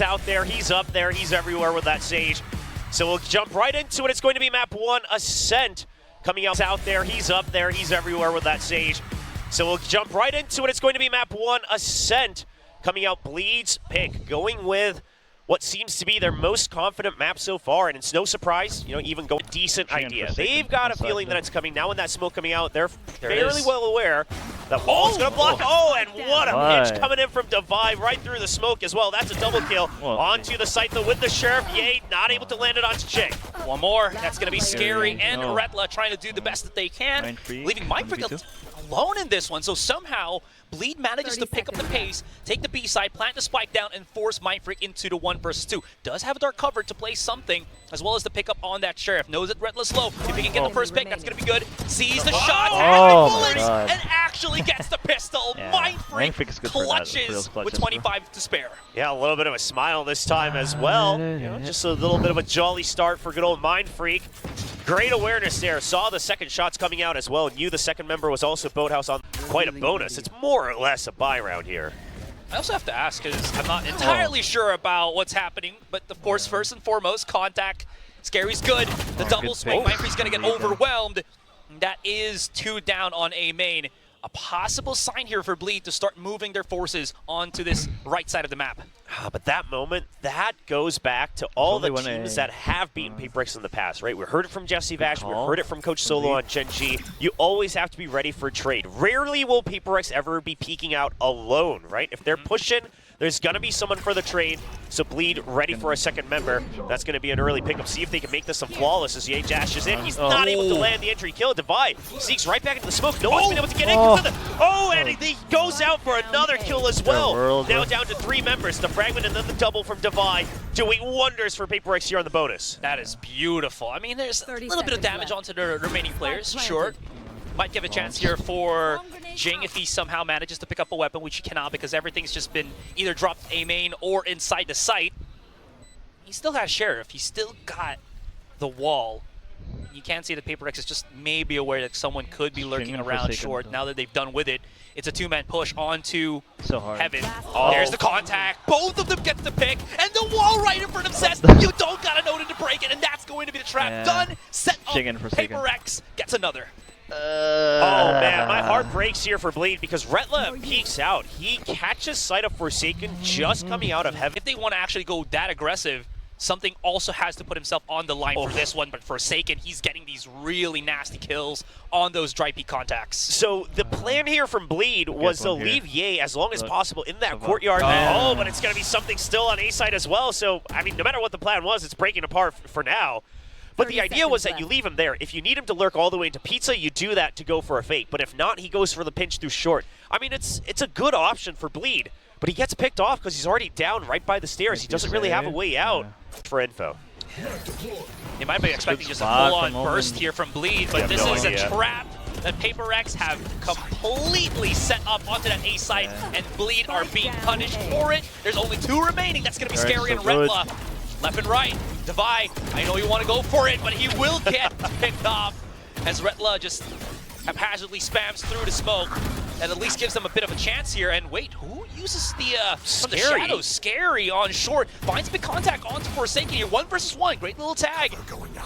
Out there, he's up there, he's everywhere with that Sage. So we'll jump right into it. It's going to be map 1, Ascent. Coming out there, he's up there, he's everywhere with that Sage. So we'll jump right into it. It's going to be map 1, Ascent. Coming out, Bleed's pick, going with what seems to be their most confident map so far, and it's no surprise, you know, even go decent idea. They've got a feeling that it's coming now, and that smoke coming out, they're fairly well aware that Wall's gonna block. Oh, and what a pitch coming in from Divide right through the smoke as well. That's a double kill onto the site though with the Sheriff. Yay, not able to land it onto Chick. One more, that's gonna be Scary and Retla trying to do the best that they can, leaving Mindfreak alone in this one. So somehow Bleed manages to pick up the pace, take the B side, plant the spike down, and force Mindfreak into the 1 versus 2. Does have a dark cover to play something, as well as the pick up on that Sheriff. Knows that Retla's low. If he can get the first pick, that's going to be good. Sees the shot, has the bullets, and actually gets the pistol. Mindfreak clutches with 25 to spare. Yeah, a little bit of a smile this time as well. You know, just a little bit of a jolly start for good old Mindfreak. Great awareness there. Saw the second shots coming out as well. Knew the second member was also Boathouse on quite a bonus. It's more or less a buy round here. I also have to ask, because I'm not entirely sure about what's happening, but of course, first and foremost, contact. Scary's good. The double swing, Mindfreak's going to get overwhelmed. That is 2 down on A main. A possible sign here for Bleed to start moving their forces onto this right side of the map. But that moment, that goes back to all the teams that have beaten PRX in the past, right? We heard it from Jesse Vash, we heard it from Coach Solo on Gen G. You always have to be ready for trade. Rarely will PRX ever be peeking out alone, right? If they're pushing, there's going to be someone for the trade. So Bleed ready for a second member. That's going to be an early pickup. See if they can make this some flawless as Ye dashes in. He's not able to land the entry kill. Divide sneaks right back into the smoke. No one's been able to get in. And he goes out for another kill as well. Now down to 3 members. The fragment and then the double from Divide, doing wonders for PRX here on the bonus. That is beautiful. I mean, there's a little bit of damage onto the remaining players, sure. Might give a chance here for Jing if he somehow manages to pick up a weapon, which he cannot because everything's just been either dropped A main or inside the site. He still has Sheriff. He's still got the wall. You can see that PRX is just maybe aware that someone could be lurking around short. Now that they've done with it, it's a 2-man push onto Heaven. There's the contact. Both of them get the pick, and the wall right in front of them says, you don't got to know to break it, and that's going to be the trap. Done, set up, PRX gets another. Oh man, my heart breaks here for Bleed because Retla peeks out. He catches sight of Forsaken just coming out of Heaven. If they want to actually go that aggressive, something also has to put himself on the line for this one, but Forsaken, he's getting these really nasty kills on those dry peak contacts. So the plan here from Bleed was to leave Ye as long as possible in that courtyard. But it's going to be something still on A side as well. So, I mean, no matter what the plan was, it's breaking apart for now. But the idea was that you leave him there. If you need him to lurk all the way into Pizza, you do that to go for a fake. But if not, he goes for the pinch through short. I mean, it's a good option for Bleed. But he gets picked off because he's already down right by the stairs. He doesn't really have a way out for info. They might be expecting just a full-on burst here from Bleed, but this is a trap that PRX have completely set up onto that A site, and Bleed are being punished for it. There's only 2 remaining. That's going to be Scary and Retla. Left and right, Divide, I know you want to go for it, but he will get picked off as Retla just haphazardly spams through the smoke. That at least gives them a bit of a chance here. And wait, who uses the from the shadows? Scary on short, finds big contact onto Forsaken here. 1 versus 1, great little tag.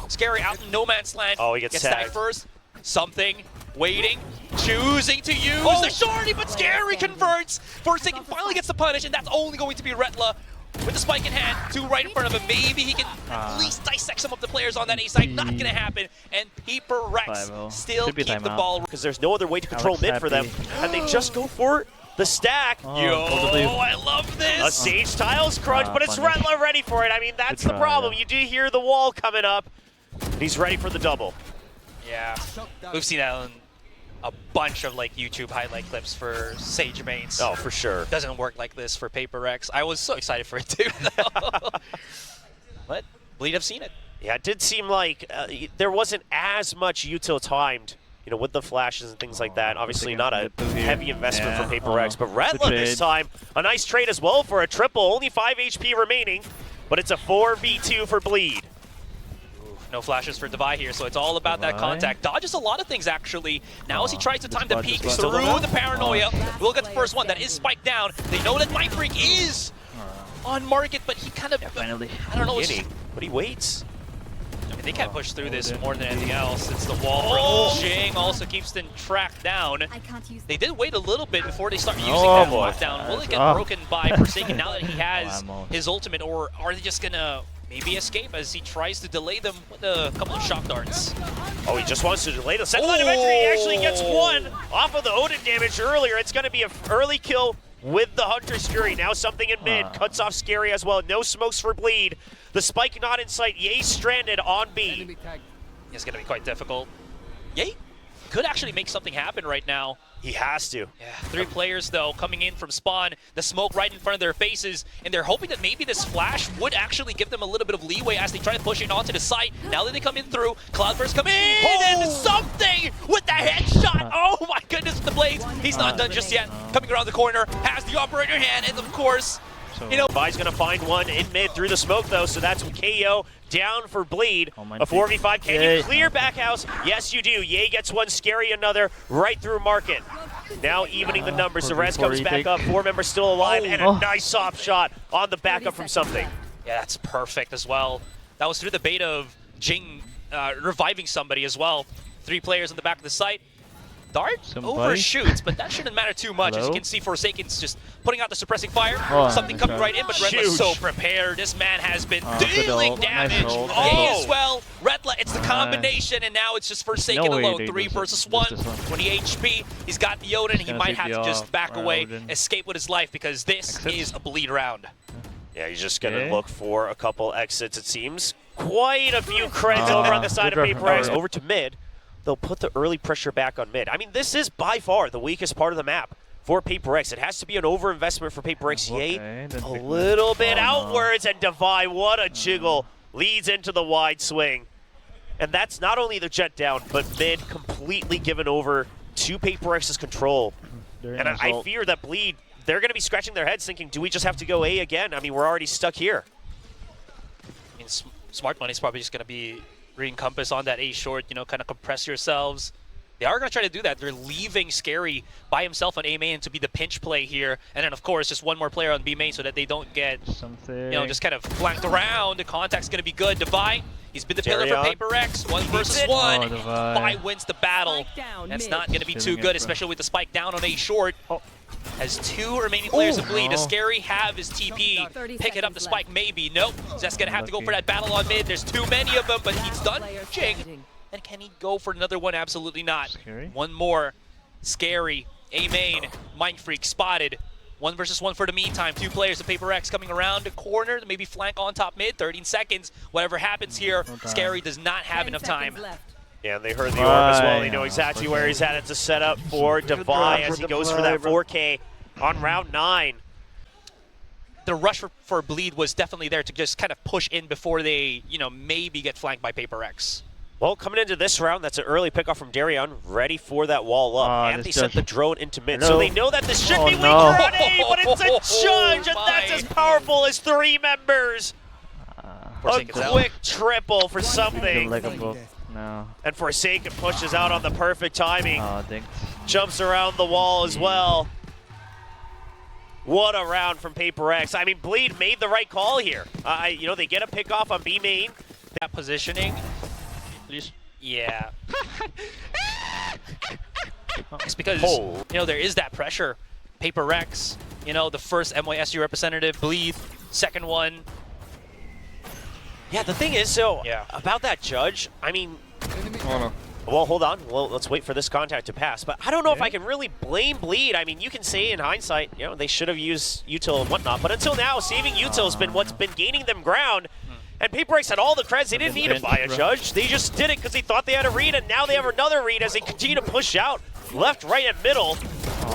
Scary out in no man's land. Oh, he gets tagged first. Something, waiting, choosing to use the shorty, but Scary converts. Forsaken finally gets the punish, and that's only going to be Retla. With the spike in hand, 2 right in front of him. Maybe he can at least dissect some of the players on that A side. Not going to happen. And PRX still keep the ball. Because there's no other way to control mid for them. And they just go for the stack. I love this. A Sage Tiles crunch, but it's Retla ready for it. I mean, that's the problem. You do hear the wall coming up. And he's ready for the double. Yeah, we've seen that on a bunch of like YouTube highlight clips for Sage mains. Oh, for sure. Doesn't work like this for PRX. I was so excited for it too, though. But Bleed have seen it. Yeah, it did seem like there wasn't as much util timed, you know, with the flashes and things like that. Obviously not a heavy investment for PRX, but Retla this time, a nice trade as well for a triple. Only 5 HP remaining, but it's a 4v2 for Bleed. No flashes for Divide here, so it's all about that contact. Dodges a lot of things, actually. Now as he tries to time the peek through the paranoia, we'll get the first one. That is spiked down. They know that Mindfreak is on market, but he kind of, finally. I don't know. But he waits. I mean, they can't push through this more than anything else. It's the wall from Jing also keeps them tracked down. They did wait a little bit before they start using that lockdown. Will it get broken by Forsaken now that he has his ultimate, or are they just gonna maybe escape as he tries to delay them with a couple of shock darts? Oh, he just wants to delay the second line of entry. He actually gets one off of the Odin damage earlier. It's going to be an early kill with the Hunter's Fury. Now something in mid. Cuts off Scary as well. No smokes for Bleed. The spike not in sight. Ye stranded on B. It's going to be quite difficult. Ye could actually make something happen right now. He has to. Yeah, 3 players, though, coming in from spawn. The smoke right in front of their faces, and they're hoping that maybe this flash would actually give them a little bit of leeway as they try to push it onto the site. Now that they come in through, Cloudburst come in, and something with the headshot. Oh my goodness, with the blades. He's not done just yet. Coming around the corner, has the operator hand, and of course, you know, Vi's gonna find one in mid through the smoke though, so that's KO down for Bleed. A 4v5. Can you clear back house? Yes, you do. Ye gets one, Scary another, right through market. Now evening the numbers. The rest comes back up. 4 members still alive, and a nice soft shot on the backup from something. Yeah, that's perfect as well. That was through the bait of Jing reviving somebody as well. 3 players on the back of the site. Dart overshoots, but that shouldn't matter too much. As you can see, Forsaken's just putting out the suppressing fire. Something coming right in, but Redla's so prepared. This man has been dealing damage. As well. Redla, it's the combination, and now it's just Forsaken alone. 3 versus 1, 20 HP. He's got the Odin. He might have to just back away, escape with his life, because this is a Bleed round. Yeah, he's just going to look for a couple exits, it seems. Quite a few creds over on the side of PRX. Over to mid. They'll put the early pressure back on mid. I mean, this is by far the weakest part of the map for PRX. It has to be an overinvestment for PRX. Ye a little bit outwards, and Devi, what a jiggle, leads into the wide swing. And that's not only the jet down, but mid completely given over to PRX's control. And I fear that Bleed, they're going to be scratching their heads thinking, do we just have to go A again? I mean, we're already stuck here. I mean, Smart Money's probably just going to be re-encompass on that A short, you know, kind of compress yourselves. They are going to try to do that. They're leaving Scary by himself on A main to be the pinch play here. And then, of course, just one more player on B main so that they don't get, you know, just kind of flanked around. The contact's going to be good. Devi, he's been the pillar for PRX. 1 versus 1. Devi wins the battle. That's not going to be too good, especially with the spike down on A short. Has 2 remaining players to Bleed. Does Scary have his TP? Pick it up the spike, maybe. Nope. Just going to have to go for that battle on mid. There's too many of them, but he's done. Jing. And can he go for another one? Absolutely not. One more. Scary. A main. Mind Freak spotted. 1 versus 1 for the meantime. 2 players of PRX coming around the corner. Maybe flank on top mid. 13 seconds. Whatever happens here, Scary does not have enough time. Yeah, and they heard the orb as well. They know exactly where he's at. It's a setup for Devi as he goes for that 4K on round 9. The rush for Bleed was definitely there to just kind of push in before they, you know, maybe get flanked by PRX. Well, coming into this round, that's an early pickoff from Darion, ready for that wall up. And they sent the drone into mid, so they know that this should be weaker on A, but it's a Judge, and that's as powerful as 3 members. A quick triple for something. And Forsaken pushes out on the perfect timing. Jumps around the wall as well. What a round from PRX. I mean, Bleed made the right call here. You know, they get a pick off on B main. That positioning. Yeah. It's because, you know, there is that pressure. PRX, you know, the first NYSU representative, Bleed, second one. Yeah, the thing is, so, about that Judge, I mean, well, hold on. Well, let's wait for this contact to pass. But I don't know if I can really blame Bleed. I mean, you can say in hindsight, you know, they should have used util and whatnot. But until now, saving util has been what's been gaining them ground. And PRX had all the creds. They didn't need to buy a Judge. They just did it because they thought they had a read, and now they have another read as they continue to push out. Left, right, and middle.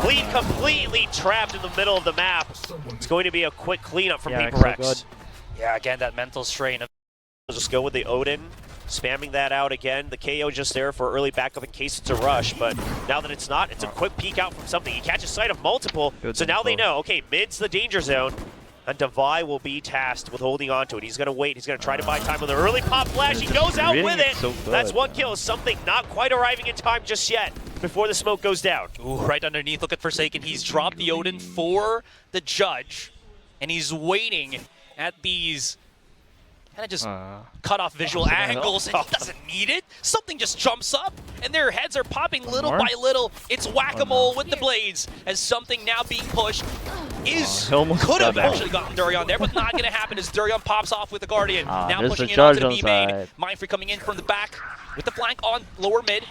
Bleed completely trapped in the middle of the map. It's going to be a quick cleanup from PRX. Yeah, again, that mental strain. We'll just go with the Odin, spamming that out again. The KO just there for early backup in case it's a rush, but now that it's not, it's a quick peek out from something. He catches sight of multiple, so now they know, okay, mid's the danger zone, and Devi will be tasked with holding on to it. He's going to wait. He's going to try to buy time with an early pop flash. He goes out with it. That's 1 kill. Something not quite arriving in time just yet before the smoke goes down. Ooh, right underneath. Look at Forsaken. He's dropped the Odin for the Judge. and he's waiting at these kind of just cut off visual angles, and he doesn't need it. Something just jumps up, and their heads are popping little by little. It's whack-a-mole with the blades, as something now being pushed could have actually gotten Durian there, but not going to happen as Durian pops off with the Guardian. Now pushing in onto the B main. Mindfree coming in from the back with the flank on lower mid.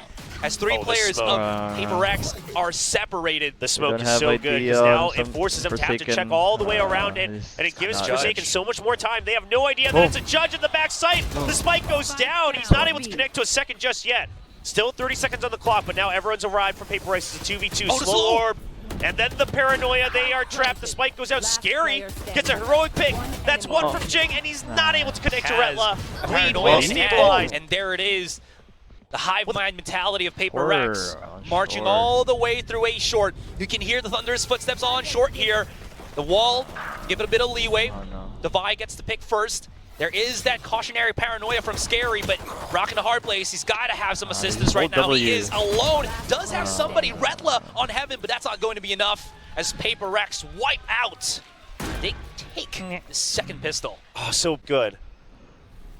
As three players of PRX are separated. The smoke is so good because now it forces them to have to check all the way around it, and it gives Forsaken so much more time. They have no idea that it's a Judge at the backside. The spike goes down. He's not able to connect to a second just yet. Still 30 seconds on the clock, but now everyone's arrived from PRX. It's a 2v2. Slow orb. And then the paranoia, they are trapped. The spike goes out. Scary gets a heroic pick. That's one from Jing, and he's not able to connect to Retla. Paranoia stabilized, and there it is. The hive mind mentality of PRX, marching all the way through A short. You can hear the thunderous footsteps on short here. The wall, give it a bit of leeway. Devi gets the pick first. There is that cautionary paranoia from Scary, but Rock in a hard place. He's got to have some assistance right now. He is alone. Does have somebody, Retla, on Heaven, but that's not going to be enough as PRX wipe out. They take the second pistol. Oh, so good.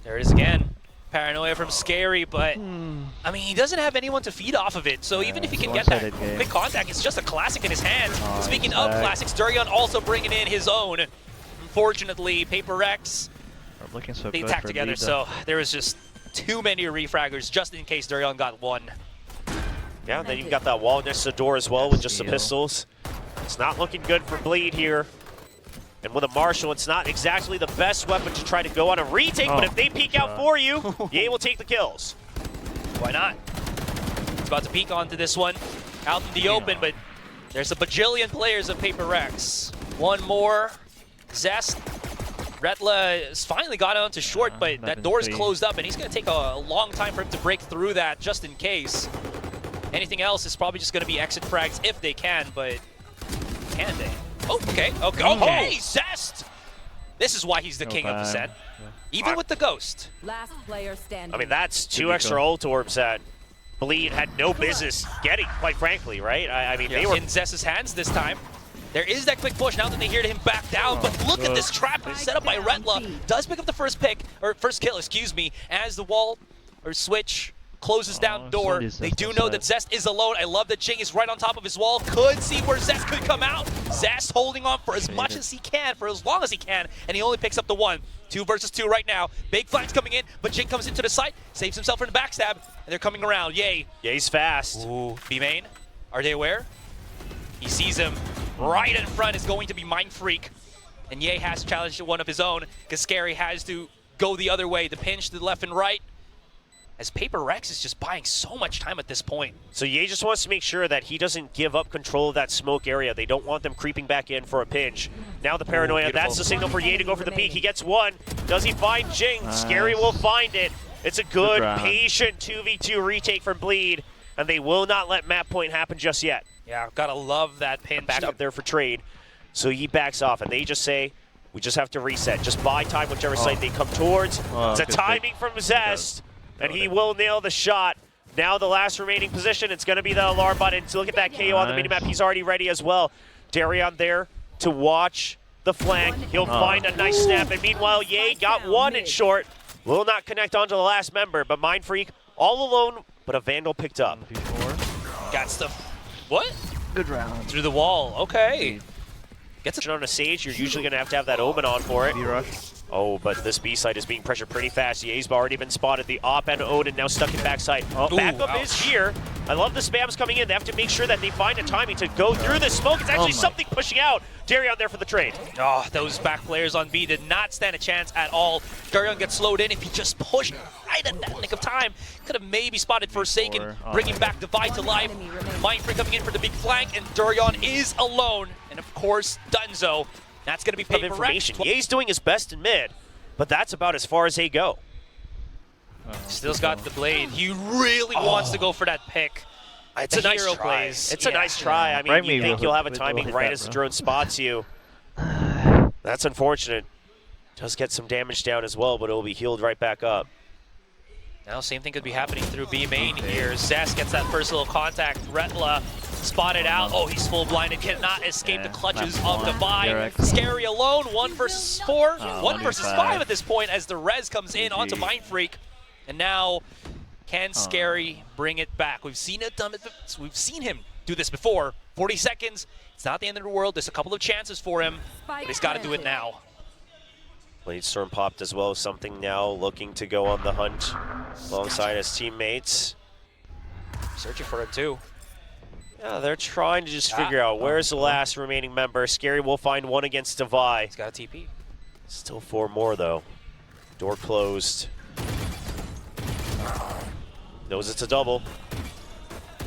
There it is again. Paranoia from Scary, but I mean, he doesn't have anyone to feed off of it, so even if he can get that quick contact, it's just a classic in his hands. Speaking of classics, Durian also bringing in his own. Unfortunately, PRX, they attacked together, so there was just too many refraggers just in case Durian got one. Yeah, and then you've got that wall next to the door as well with just the pistols. It's not looking good for Bleed here. And with a Marshall, it's not exactly the best weapon to try to go on a retake, but if they peek out for you, Ye will take the kills. Why not? It's about to peek onto this one, out in the open, but there's a bajillion players of PRX. One more, Zest. Retla has finally got onto short, but that door's closed up, and he's going to take a long time for him to break through that, just in case. Anything else is probably just going to be exit frags if they can, but can they? Oh, okay, Zest! This is why he's the king of the set. Even with the Ghost. Last player standing. I mean, that's two extra ult orbs that Bleed had no business getting, quite frankly, right? I mean, they were in Zest's hands this time. There is that quick push now that they hear him back down, but look at this trap set up by Retla. Does pick up the first kill, excuse me, as the wall or switch closes down door. They do know that Zest is alone. I love that Jing is right on top of his wall. Could see where Zest could come out. Zest holding on for as much as he can, for as long as he can, and he only picks up the one. 2 versus 2 right now. Big flags coming in, but Jing comes into the site, saves himself from the backstab, and they're coming around. Yay. Ye's fast. Ooh, B main. Are they aware? He sees him. Right in front is going to be Mind Freak. And Ye has challenged one of his own, because Scary has to go the other way, the pinch to the left and right. As PRX is just buying so much time at this point. So Ye just wants to make sure that he doesn't give up control of that smoke area. They don't want them creeping back in for a pinch. Now the paranoia, that's the signal for Ye to go for the peek. He gets one. Does he find Jing? Scary will find it. It's a good, patient 2v2 retake from Bleed, and they will not let map point happen just yet. Yeah, gotta love that pinch. Back up there for trade. So Ye backs off, and they just say, we just have to reset. Just buy time whichever side they come towards. It's a timing from Zest. And he will nail the shot. Now the last remaining position, it's going to be the alarm button. So look at that KO on the minimap. He's already ready as well. Darion there to watch the flank. He'll find a nice snap. And meanwhile, Ye got one in short. Will not connect onto the last member, but Mind Freak all alone, but a Vandal picked up. Got stuff. What? Good round. Through the wall. Okay. Gets it on a Sage. You're usually going to have that Omen on for it. Oh, but this B side is being pressured pretty fast. Ye's already been spotted. The op and Odin now stuck in backside. Backup is here. I love the spams coming in. They have to make sure that they find a timing to go through the smoke. It's actually something pushing out. Darion there for the trade. Oh, those back players on B did not stand a chance at all. Darion gets slowed in. If he just pushed right at that nick of time, could have maybe spotted Forsaken, bringing back Devi to life. Mindfree coming in for the big flank, and Darion is alone. And of course, Dunzo. That's going to be PRX. Information. Ye's doing his best in mid, but that's about as far as they go. Still's got the blade. He really wants to go for that pick. It's a nice try. It's a nice try. I mean, you think you'll have a timing right as the drone spots you. That's unfortunate. Does get some damage down as well, but it'll be healed right back up. Now, same thing could be happening through B main here. Zest gets that first little contact. Retla spotted out. Oh, he's full blinded. Cannot escape the clutches of Divine. Scary alone. 1 versus 4. 1 versus 5 at this point as the res comes in onto Mind Freak. And now, can Scary bring it back? We've seen it done. We've seen him do this before. 40 seconds. It's not the end of the world. There's a couple of chances for him, but he's got to do it now. Blade Storm popped as well. Something now looking to go on the hunt alongside his teammates. Searching for him too. Yeah, they're trying to just figure out where's the last remaining member. Scary will find one against Devi. He's got a TP. Still 4 more though. Door closed. Knows it's a double.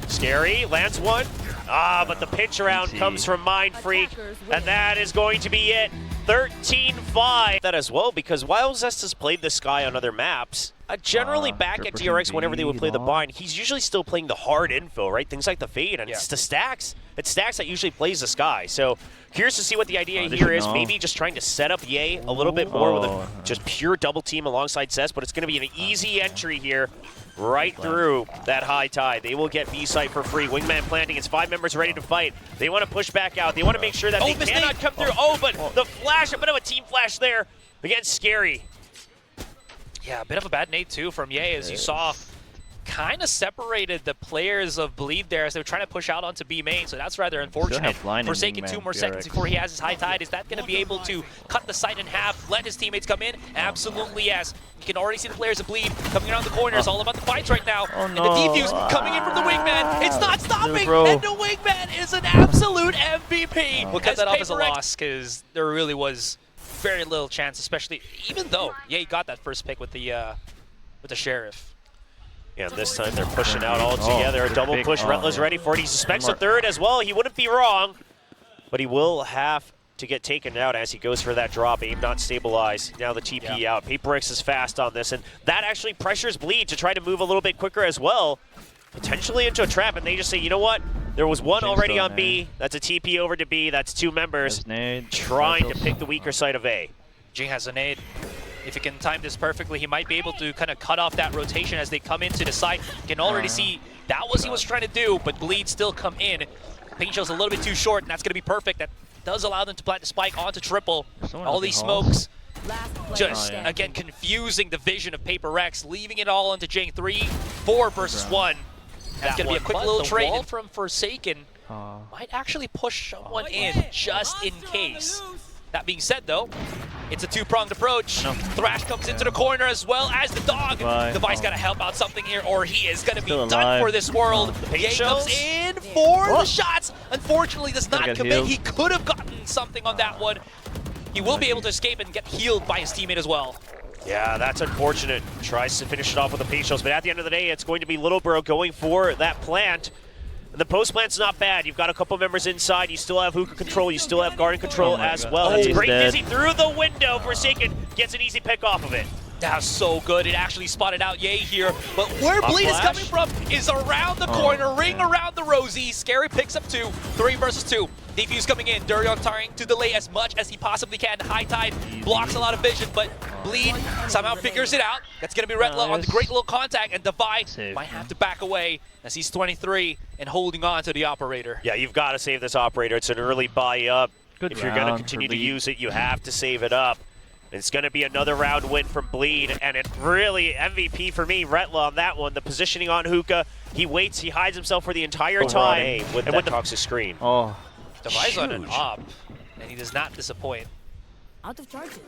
Scary lands one. But the pitch around comes from Mind Freak, and that is going to be it. 13-5. That as well, because while Zest has played the Sky on other maps, generally back at PRX, whenever they would play the bind, he's usually still playing the hard info, right? Things like the Fade, and it's the Stacks. It's Stacks that usually plays the Sky. So curious to see what the idea here is. Maybe just trying to set up Ye a little bit more with a just pure double team alongside Zest, but it's going to be an easy entry here. Right through that high tide. They will get B site for free. Wingman planting. It's 5 members ready to fight. They want to push back out. They want to make sure that they cannot come through. But the flash, a bit of a team flash there against Scary. Yeah, a bit of a bad nade too from Ye, as you saw. Kind of separated the players of Bleed there as they were trying to push out onto B main, so that's rather unfortunate. Forsaken 2 more seconds before he has his high tide. Is that going to be able to cut the site in half, let his teammates come in? Absolutely yes. You can already see the players of Bleed coming around the corners, all about the fights right now. And the defuse coming in from the Wingman. It's not stopping, and the Wingman is an absolute MVP. We'll cut that off as a loss because there really was very little chance, especially even though Ye got that first pick with the Sheriff. Yeah, and this time they're pushing out all together. A double push. Retla's ready for it. He suspects a third as well. He wouldn't be wrong, but he will have to get taken out as he goes for that drop. Aim not stabilized. Now the TP out. PRX is fast on this, and that actually pressures Bleed to try to move a little bit quicker as well, potentially into a trap. And they just say, you know what? There was one already on B. That's a TP over to B. That's 2 members trying to pick the weaker side of A. Jing has a nade. If he can time this perfectly, he might be able to kind of cut off that rotation as they come into the site. You can already see that was he was trying to do, but Bleed still come in. Paint shell's a little bit too short, and that's going to be perfect. That does allow them to plant the spike onto triple. All these smokes just, again, confusing the vision of PRX, leaving it all into Jing. 3, 4 versus 1. That's going to be a quick little trade from Forsaken. Might actually push someone in just in case. That being said, though, it's a 2-pronged approach. Thrash comes into the corner as well as the dog. Devi's got to help out something here, or he is going to be done for this world. Ye comes in for the shots. Unfortunately, does not commit. He could have gotten something on that one. He will be able to escape and get healed by his teammate as well. Yeah, that's unfortunate. Tries to finish it off with the Patios, but at the end of the day, it's going to be Littleborough going for that plant. The post plant's not bad. You've got a couple members inside. You still have hookah control. You still have Guardian control as well. That's great. Dizzy through the window. Forsaken gets an easy pick off of it. That was so good. It actually spotted out Ye here. But where Bleed is coming from is around the corner, ring around the Rosie. Scary picks up 2, 3 versus 2. Defuse coming in. Durion trying to delay as much as he possibly can. High tide blocks a lot of vision, but Bleed somehow figures it out. That's going to be Retla on the great little contact, and Devi might have to back away as he's 23 and holding on to the operator. Yeah, you've got to save this operator. It's an early buy up. If you're going to continue to use it, you have to save it up. It's going to be another round win from Bleed, and it really, MVP for me, Retla on that one. The positioning on Hookah, he waits, he hides himself for the entire time. With that toxic screen. Devi's on an op, and he does not disappoint. Out of charges.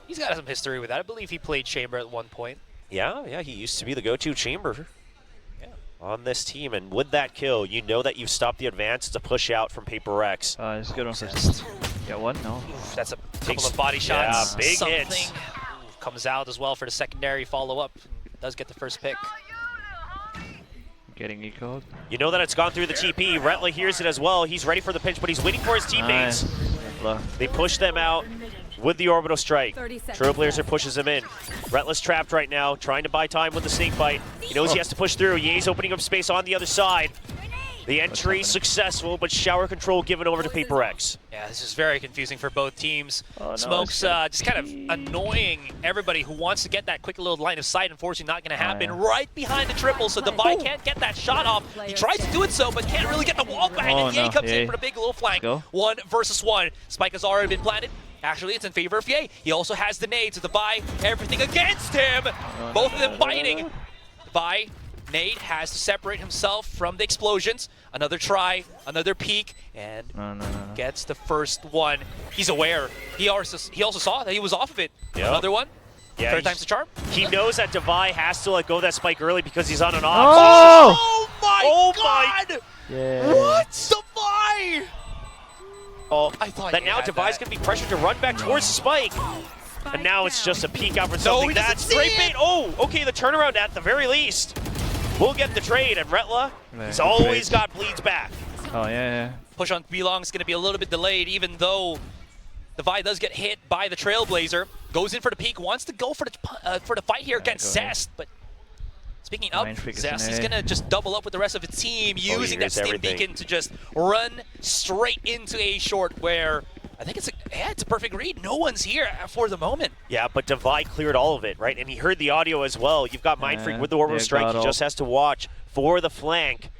He's got some history with that. I believe he played Chamber at one point. Yeah, he used to be the go-to Chamber on this team, and with that kill, you know that you've stopped the advance. It's a push out from PRX. It's good on first. Yeah, one? No. That's a couple of body shots. Yeah, big hits. Comes out as well for the secondary follow-up. Does get the first pick. Getting ecoed. You know that it's gone through the TP. Retla hears it as well. He's ready for the pinch, but he's waiting for his teammates. They push them out with the orbital strike. Trailblazer pushes him in. Retla's trapped right now, trying to buy time with the snake bite. He knows he has to push through. Ye's opening up space on the other side. The entry successful, but shower control given over to PRX. Yeah, this is very confusing for both teams. Oh, no, Smoke's just kind of annoying everybody who wants to get that quick little line of sight. Unfortunately, not going to happen. Right behind the triple, so Divide can't get that shot off. He tries to do it so, but can't really get the wall back. And Ye comes in for the big little flank. 1 versus 1. Spike has already been planted. Actually, it's in favor of Ye. He also has the nade to Divide. Everything against him. Both of them fighting. Divide. Nade has to separate himself from the explosions. Another try, another peek, and gets the first one. He's aware. He also saw that he was off of it. Yep. Another one. Yeah, Third time's the charm. He knows that Divide has to let go of that spike early because he's on an off. Oh my God! Yeah. What? Divide! Oh, I thought that now Divide's going to be pressured to run back towards the spike. And now it's just a peek out for something. That's great bait. Oh, okay, the turnaround at the very least. We'll get the trade, and Retla, he's always got bleeds back. Oh, yeah. Push on Belong is going to be a little bit delayed, even though Divide does get hit by the Trailblazer. Goes in for the peek, wants to go for the fight here against Zest, but speaking of Zest, he's going to just double up with the rest of the team, using that Steam Beacon to just run straight into A short, where I think it's a perfect read. No one's here for the moment. Yeah, but Divide cleared all of it, right? And he heard the audio as well. You've got Mindfreak with the Orbital Strike. He just has to watch for the flank.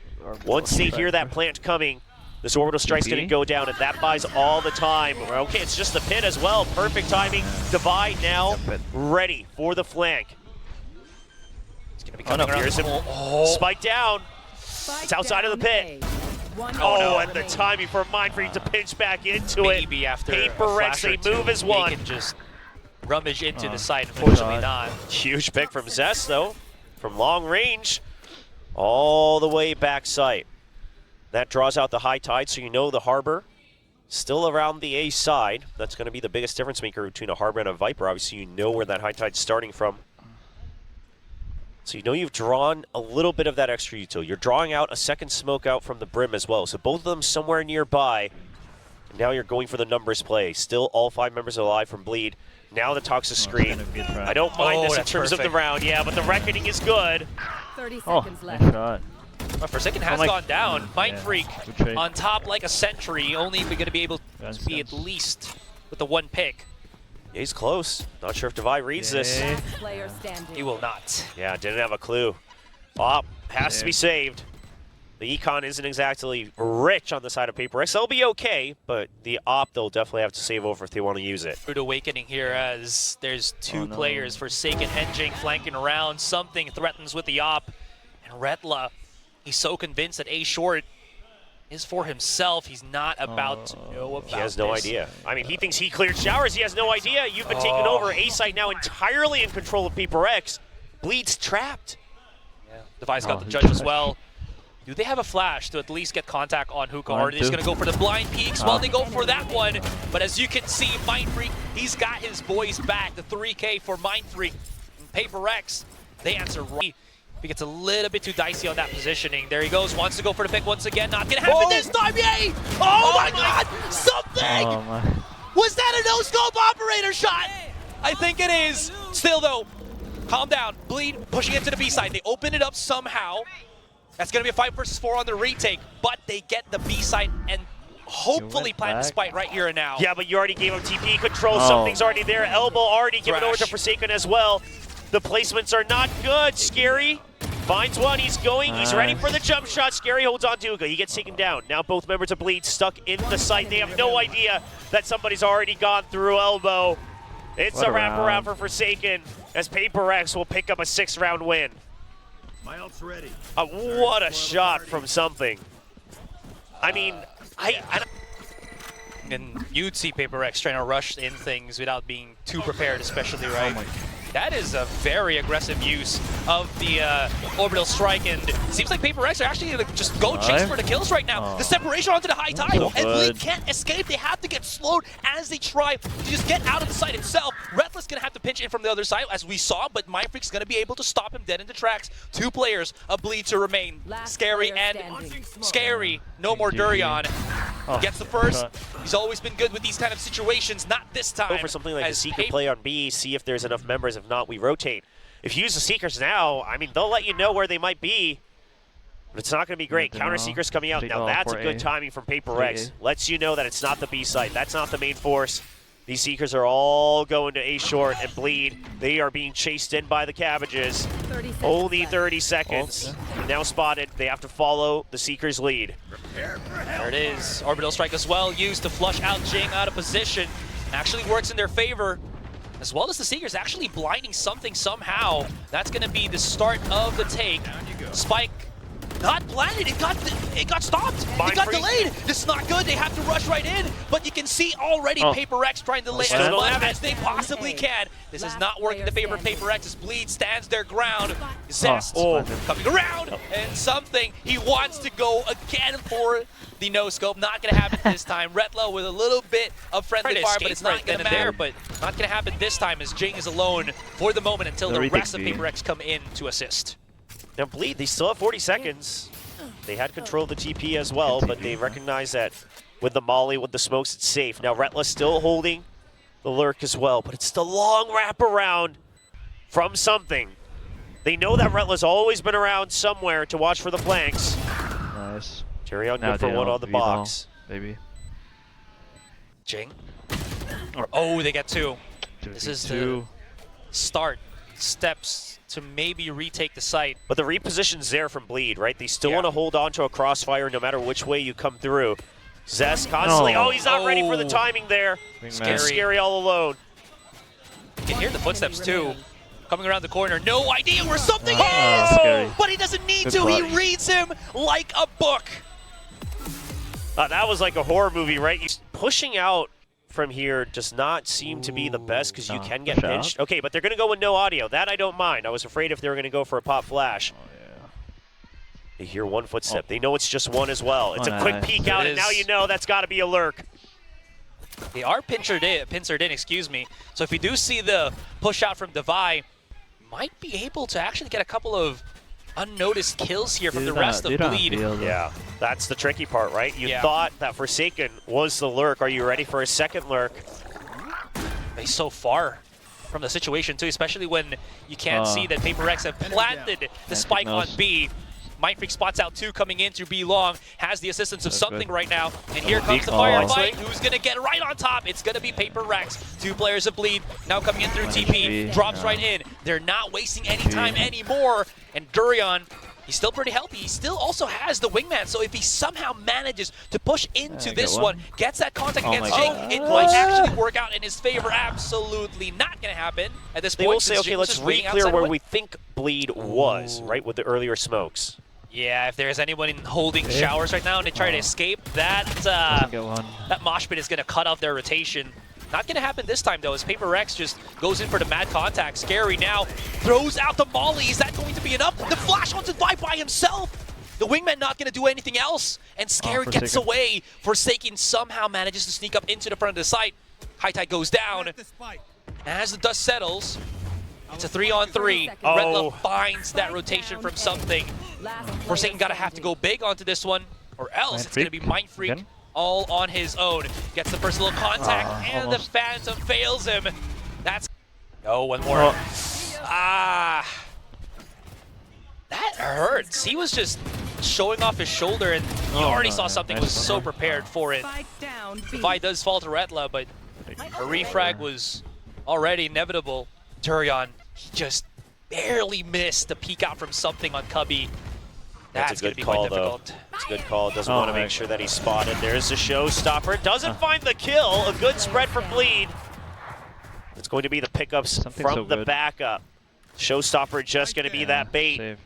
Once they hear that plant coming, this Orbital Strike's going to go down, and that buys all the time. Okay, it's just the pit as well. Perfect timing. Divide now ready for the flank. It's going to be coming around. Here's him. Spike down. It's outside of the pit. And the timing for Mindfreak to pinch back into it. Maybe after PRX, they move as one. They can just rummage into the side. Unfortunately not. Huge pick from Zest, though. From long range, all the way back site. That draws out the high tide, so you know the Harbor still around the A side. That's going to be the biggest difference maker between a Harbor and a Viper. Obviously, you know where that high tide's starting from. So you know you've drawn a little bit of that extra util. You're drawing out a second smoke out from the Brim as well. So both of them somewhere nearby. And now you're going for the numbers play. Still all 5 members alive from Bleed. Now the Toxic Screen. I don't mind this in terms of the round, but the Reckoning is good. 30 seconds left. Nice shot. Well, Forsaken has gone down. Mindfreak on top like a sentry. Only if we're going to be able to be at least with the 1 pick. Yeah, he's close. Not sure if Divide reads this. He will not. Yeah, didn't have a clue. Op has to be saved. The Econ isn't exactly rich on the side of PRX. They'll be okay, but the Op they'll definitely have to save over if they want to use it. Rude awakening here as there's 2 players, Forsaken and Jing flanking around. Something threatens with the Op. And Retla, he's so convinced that A short is for himself. He's not about to know about this. He has no idea. I mean, he thinks he cleared showers. He has no idea. You've been taken over. A site now entirely in control of PRX. Bleed's trapped. Yeah, Divide's got the judge as well. Do they have a flash to at least get contact on Hookah? Or he's going to go for the blind peeks? Well, they go for that one. But as you can see, Mindfreak, he's got his boys back. The 3K for Mindfreak. PRX, they answer right. He gets a little bit too dicey on that positioning. There he goes, wants to go for the pick once again. Not gonna happen this time, yay! Oh my God, something! Was that a no-scope operator shot? I think it is. Still though, calm down. Bleed pushing into the B side. They open it up somehow. That's gonna be a 5 versus 4 on the retake, but they get the B side and hopefully plant the spike right here and now. Yeah, but you already gave him TP control. Something's already there. Elbow already given over to Forsaken as well. The placements are not good. Scary finds one. He's going. He's ready for the jump shot. Scary holds on to Uga. He gets taken down. Now both members of Bleed stuck in the site. They have no idea that somebody's already gone through elbow. It's a wraparound for Forsaken as PRX will pick up a 6th-round win. My ult's ready. What a shot from something. I mean, and you'd see PRX trying to rush in things without being too prepared, especially, right? That is a very aggressive use of the orbital strike, and it seems like PRX are actually going to just go chase for the kills right now. The separation onto the high tide, and Bleed can't escape. They have to get slowed as they try to just get out of the site itself. Retla's going to have to pinch in from the other side, as we saw, but Mindfreak's going to be able to stop him dead in the tracks. 2 players of Bleed to remain. Scary and Scary. No more Durian. Gets the first. He's always been good with these kind of situations, not this time. Go for something like a secret play on B, see if there's enough members. If not, we rotate. If you use the Seekers now, I mean, they'll let you know where they might be. But it's not going to be great. Counter Seeker's coming out. Now that's a good timing from PRX. Lets you know that it's not the B site. That's not the main force. These Seekers are all going to A short and bleed. They are being chased in by the Cabbages. Only 30 seconds. Now spotted. They have to follow the Seekers' lead. There it is. Orbital Strike as well, used to flush out Jing out of position. Actually works in their favor. As well as the Seekers actually blinding something somehow. That's going to be the start of the take. Spike not blinded. It got stopped. It got delayed. This is not good. They have to rush right in. But you can see already PRX trying to delay as much as they possibly can. This is not working in the favor of PRX as Bleed stands their ground. Zest coming around and something. He wants to go again for the no-scope. Not going to happen this time. Retla with a little bit of friendly fire, but it's not going to matter. But not going to happen this time as Jing is alone for the moment until the rest of PRX come in to assist. Now Bleed, they still have 40 seconds. They had control of the TP as well, but they recognize that with the molly, with the smokes, it's safe. Now Retla still holding the lurk as well, but it's the long wraparound from something. They know that Retla's always been around somewhere to watch for the flanks. Nice. Tyrion good for one on the box. Maybe. Jing. Oh, they get two. This is the start steps to maybe retake the site. But the reposition's there from Bleed, right? They still want to hold on to a crossfire no matter which way you come through. Zest constantly, he's not ready for the timing there. Scary all alone. You can hear the footsteps too. Coming around the corner, no idea where something is! Scary. But he doesn't need to, he reads him like a book. That was like a horror movie, right? Pushing out from here does not seem to be the best because you can get pinched. Okay, but they're going to go with no audio. That I don't mind. I was afraid if they were going to go for a pop flash. They hear one footstep. They know it's just one as well. It's a quick peek out, and now you know that's got to be a lurk. They are pincered in, excuse me. So if you do see the push out from Devi, might be able to actually get a couple of unnoticed kills here from the rest of Bleed. Yeah, that's the tricky part, right? You thought that Forsaken was the lurk. Are you ready for a second lurk? He's so far from the situation too, especially when you can't see that PRX have planted the spike on B. Mindfreak spots out two coming in through B long, has the assistance of something right now, and here comes the firefight. Who's going to get right on top? It's going to be PRX. Two players of Bleed now coming in through TP, drops right in. They're not wasting any time anymore, and Durian, he's still pretty healthy. He still also has the wingman, so if he somehow manages to push into this one, gets that contact against Jing, it might actually work out in his favor. Absolutely not going to happen at this point. They will say, okay, let's re-clear where we think Bleed was, right, with the earlier smokes. Yeah, if there's anyone holding showers right now and they try to escape, that mosh pit is going to cut off their rotation. Not going to happen this time, though, as PRX just goes in for the mad contact. Scary now throws out the molly. Is that going to be enough? The flash onto Devi by himself. The wingman not going to do anything else. And Scary gets away. Forsaken somehow manages to sneak up into the front of the site. High Tide goes down. As the dust settles, it's a 3-on-3. Retla finds that rotation from something. Forsaken gotta have to go big onto this one, or else it's gonna be Mindfreak all on his own. Gets the first little contact, and the Phantom fails him. That's one more. That hurts. He was just showing off his shoulder, and you already saw something was so prepared for it. Devi does fall to Retla, but a refrag was already inevitable. Durian, he just barely missed the peek out from something on Cubby. That's a good call, though. It's a good call. Doesn't want to make sure that he's spotted. There's the showstopper. Doesn't find the kill. A good spread from Bleed. It's going to be the pickups from the backup. Showstopper just going to be that bait.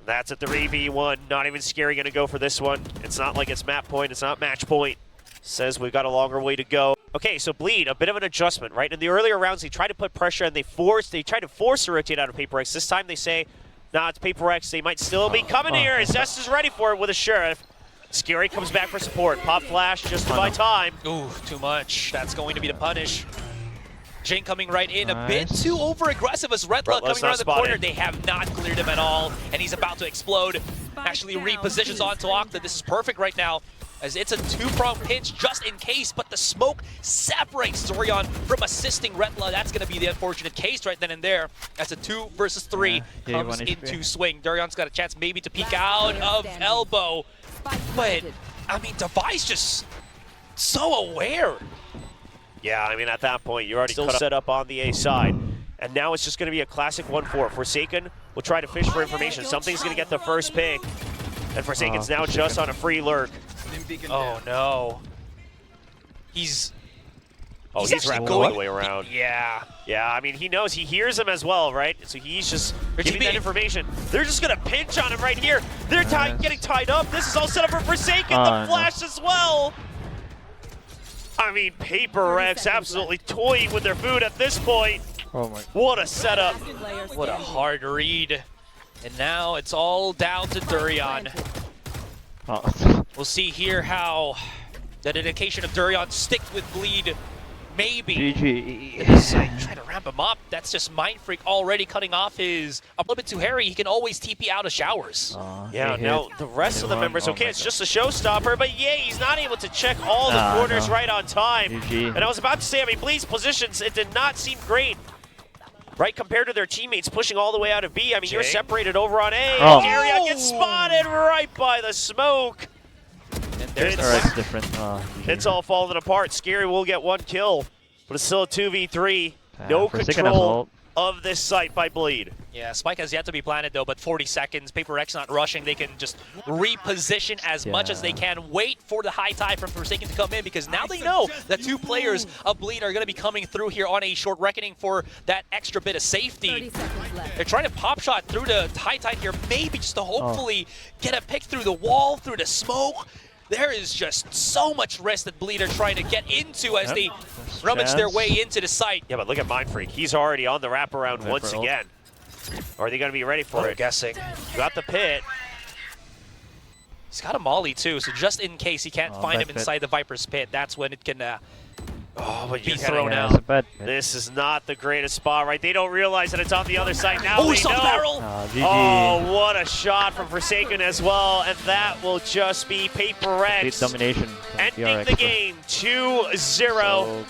That's at the 3v1. Not even Scary going to go for this one. It's not like it's map point. It's not match point. Says we've got a longer way to go. Okay, so Bleed, a bit of an adjustment, right? In the earlier rounds, they tried to put pressure and they tried to force a rotate out of PRX. This time they say, nah, it's PRX. They might still be coming here. Zest is ready for it with a Sheriff. Scary comes back for support. Pop flash just to buy time. Ooh, too much. That's going to be the punish. Jing coming right in, a bit too over-aggressive as Retla coming around the corner. They have not cleared him at all, and he's about to explode. Actually repositions onto Octa. This is perfect right now. as it's a two-pronged pinch just in case, but the smoke separates Dorian from assisting Retla. That's going to be the unfortunate case right then and there, as a 2 versus 3 comes into swing. Dorian's got a chance maybe to peek out of elbow, but I mean, Device just so aware. Yeah, I mean, at that point, you're already still set up on the A side. And now it's just going to be a classic 1-4. Forsaken will try to fish for information. Something's going to get the first pick. And Forsaken's now just on a free lurk. Oh, no. He's wrapping all the way around. Yeah. Yeah, I mean, he knows. He hears him as well, right? So he's just giving that information. They're just going to pinch on him right here. They're getting tied up. This is all set up for Forsaken. The flash as well. I mean, PRX absolutely toying with their food at this point. Oh my. What a setup. What a hard read. And now it's all down to Durian. Oh. We'll see here how the dedication of Durian sticks with Bleed. Maybe. GG. Trying to ramp him up. That's just Mind Freak already cutting off his a little bit too hairy. He can always TP out of showers. Yeah, now the rest of the members, okay, it's just a showstopper, but yeah, he's not able to check all the corners right on time. GG. And I was about to say, I mean, Bleed's positions, it did not seem great. Right, compared to their teammates pushing all the way out of B. I mean, you're separated over on A. Oh. Area gets spotted right by the smoke. And there's It's different. It's all falling apart. Scary will get 1 kill, but it's still a 2v3. No control of this site by Bleed. Yeah, Spike has yet to be planted though, but 40 seconds. PRX not rushing. They can just reposition as much as they can. Wait for the high tide from Forsaken to come in, because now they know that 2 players of Bleed are going to be coming through here on a short reckoning for that extra bit of safety. They're trying to pop shot through the high tide here, maybe just to hopefully get a pick through the wall, through the smoke. There is just so much risk that Bleed are trying to get into as they rummage their way into the site. Yeah, but look at Mind Freak. He's already on the wraparound once again. Or are they going to be ready for it? Guessing. Got the pit. He's got a molly too, so just in case he can't find him inside the Viper's pit, that's when it can be thrown out. This is not the greatest spot, right? They don't realize that it's on the other side now. Oh, he saw the barrel! Oh, what a shot from Forsaken as well, and that will just be PRX domination. ending the game 2-0.